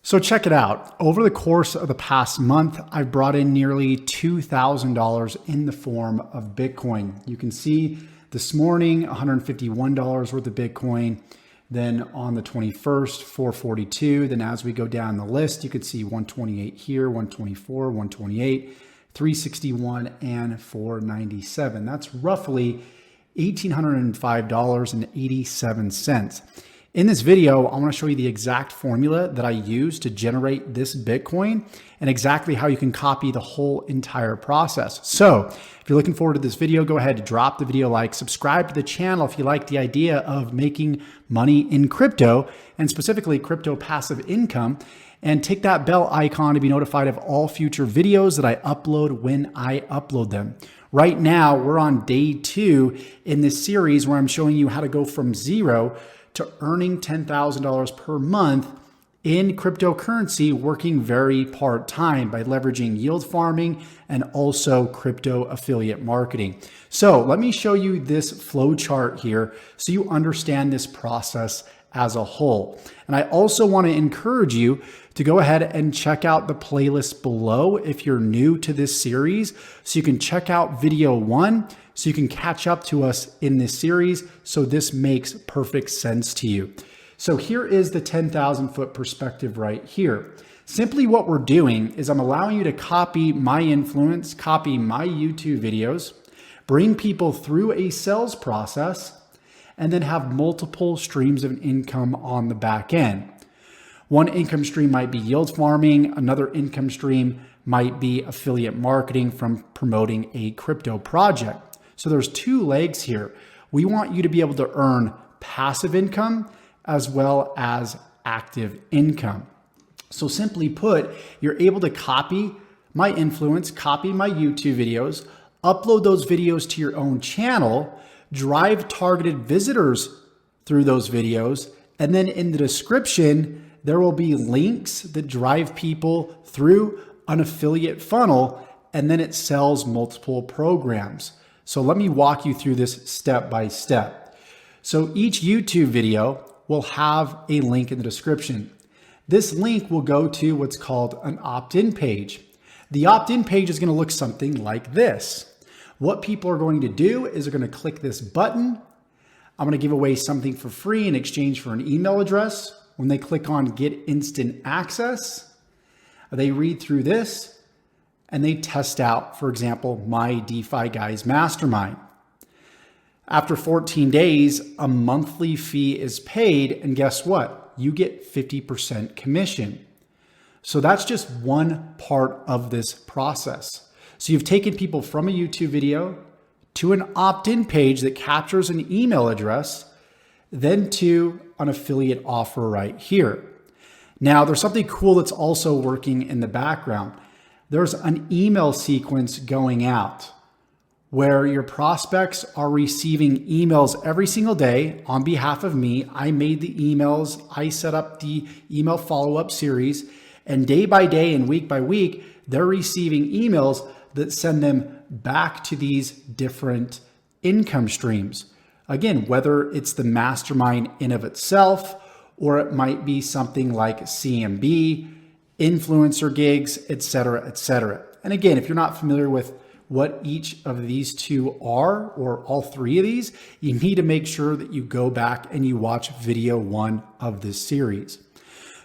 So check it out. Over the course of the past month, I've brought in nearly $2,000 in the form of Bitcoin. You can see this morning, $151 worth of Bitcoin. Then on the 21st, 442. Then as we go down the list, you can see 128 here, 124, 128, 361, and 497. That's roughly $1,805.87. In this video, I want to show you the exact formula that I use to generate this Bitcoin and exactly how you can copy the whole entire process. So if you're looking forward to this video, go ahead and drop the video like, subscribe to the channel if you like the idea of making money in crypto and specifically crypto passive income, and tick that bell icon to be notified of all future videos that I upload when I upload them. Right now, we're on day 2 in this series where I'm showing you how to go from zero to earning $10,000 per month in cryptocurrency, working very part-time by leveraging yield farming and also crypto affiliate marketing. So let me show you this flow chart here so you understand this process as a whole. And I also want to encourage you to go ahead and check out the playlist below if you're new to this series, so you can check out video 1 so you can catch up to us in this series, so this makes perfect sense to you. So here is the 10,000 foot perspective right here. Simply what we're doing is I'm allowing you to copy my influence, copy my YouTube videos, bring people through a sales process, and then have multiple streams of income on the back end. One income stream might be yield farming. Another income stream might be affiliate marketing from promoting a crypto project. So there's 2 legs here. We want you to be able to earn passive income as well as active income. So simply put, you're able to copy my influence, copy my YouTube videos, upload those videos to your own channel, drive targeted visitors through those videos, and then in the description, there will be links that drive people through an affiliate funnel, and then it sells multiple programs. So let me walk you through this step by step. So each YouTube video will have a link in the description. This link will go to what's called an opt-in page. The opt-in page is going to look something like this. What people are going to do is they're going to click this button. I'm going to give away something for free in exchange for an email address. When they click on Get Instant Access, they read through this and they test out, for example, my DeFi Guys Mastermind. After 14 days, a monthly fee is paid, and guess what? You get 50% commission. So that's just one part of this process. So you've taken people from a YouTube video to an opt-in page that captures an email address, then to an affiliate offer right here. Now, there's something cool that's also working in the background. There's an email sequence going out where your prospects are receiving emails every single day on behalf of me. I made the emails, I set up the email follow-up series, and day by day and week by week, they're receiving emails that send them back to these different income streams. Again, whether it's the mastermind in of itself, or it might be something like CMB, influencer gigs, etc., etc. And again, if you're not familiar with what each of these 2 are, or all 3 of these, you need to make sure that you go back and you watch video 1 of this series.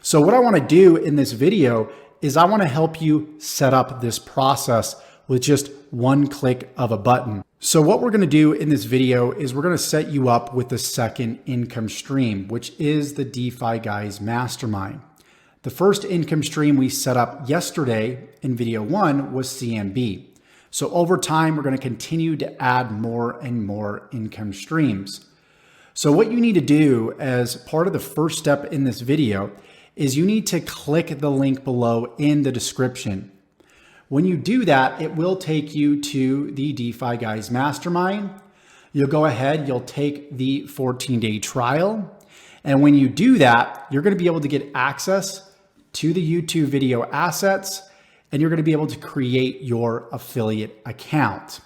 So what I want to do in this video is I want to help you set up this process with just one click of a button. So what we're going to do in this video is we're going to set you up with the second income stream, which is the DeFi Guys Mastermind. The first income stream we set up yesterday in video 1 was CMB. So over time, we're going to continue to add more and more income streams. So what you need to do as part of the first step in this video is you need to click the link below in the description. When you do that, it will take you to the DeFi Guys Mastermind. You'll go ahead, you'll take the 14-day trial. And when you do that, you're going to be able to get access to the YouTube video assets, and you're going to be able to create your affiliate account.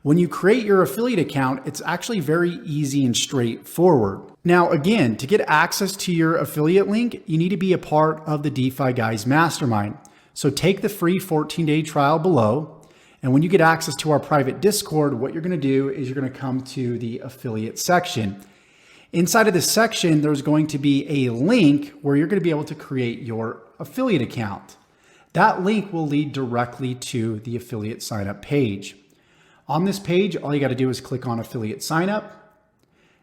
When you create your affiliate account, it's actually very easy and straightforward. Now, again, to get access to your affiliate link, you need to be a part of the DeFi Guys Mastermind. So take the free 14-day trial below. And when you get access to our private Discord, what you're going to do is you're going to come to the affiliate section. Inside of this section, there's going to be a link where you're going to be able to create your affiliate account. That link will lead directly to the affiliate signup page. On this page, all you got to do is click on affiliate signup.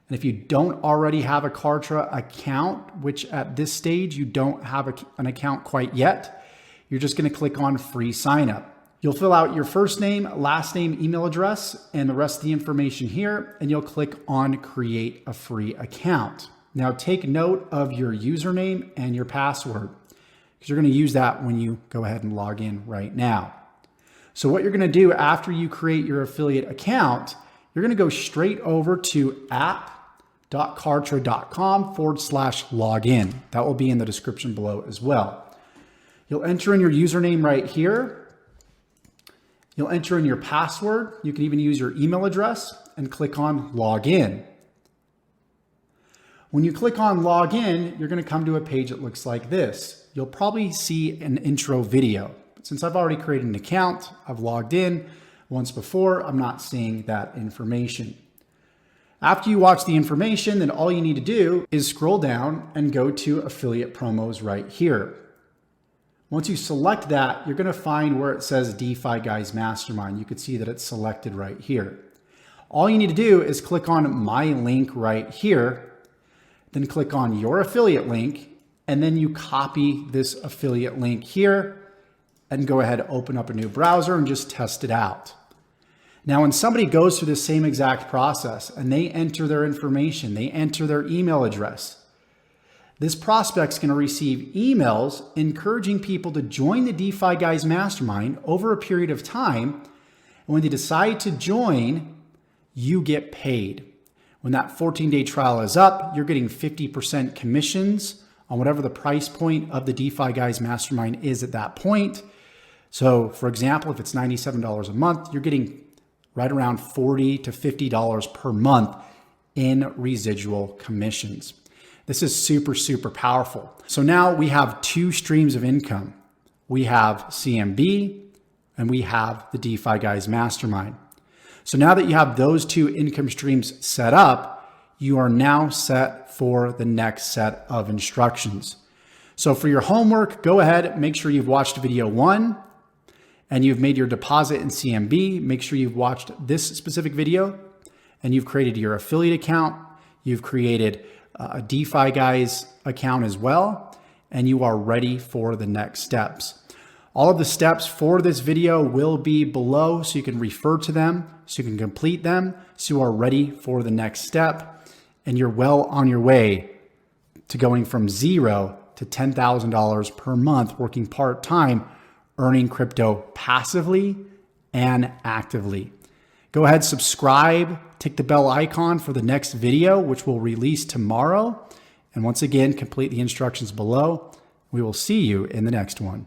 And if you don't already have a Kartra account, which at this stage you don't have an account quite yet, you're just going to click on free signup. You'll fill out your first name, last name, email address, and the rest of the information here, and you'll click on create a free account. Now take note of your username and your password, because you're going to use that when you go ahead and log in right now. So what you're going to do after you create your affiliate account, you're going to go straight over to app.kartra.com/login. That will be in the description below as well. You'll enter in your username right here. You'll enter in your password. You can even use your email address and click on login. When you click on login, you're going to come to a page that looks like this. You'll probably see an intro video. Since I've already created an account, I've logged in once before, I'm not seeing that information. After you watch the information, then all you need to do is scroll down and go to affiliate promos right here. Once you select that, you're going to find where it says DeFi Guys Mastermind. You can see that it's selected right here. All you need to do is click on my link right here, then click on your affiliate link, and then you copy this affiliate link here and go ahead and open up a new browser and just test it out. Now, when somebody goes through the same exact process and they enter their information, they enter their email address, this prospect's going to receive emails encouraging people to join the DeFi Guys Mastermind over a period of time. And when they decide to join, you get paid. When that 14-day trial is up, you're getting 50% commissions on whatever the price point of the DeFi Guys Mastermind is at that point. So for example, if it's $97 a month, you're getting right around $40 to $50 per month in residual commissions. This is super, super powerful. So now we have two streams of income. We have CMB and we have the DeFi Guys Mastermind. So now that you have those two income streams set up, you are now set for the next set of instructions. So for your homework, go ahead, make sure you've watched video 1 and you've made your deposit in CMB. Make sure you've watched this specific video and you've created your affiliate account. You've created a DeFi Guys account as well, and you are ready for the next steps. All of the steps for this video will be below so you can refer to them, so you can complete them, so you are ready for the next step, and you're well on your way to going from $0 to $10,000 per month working part-time, earning crypto passively and actively. Go ahead, subscribe, tick the bell icon for the next video, which will release tomorrow. And once again, complete the instructions below. We will see you in the next one.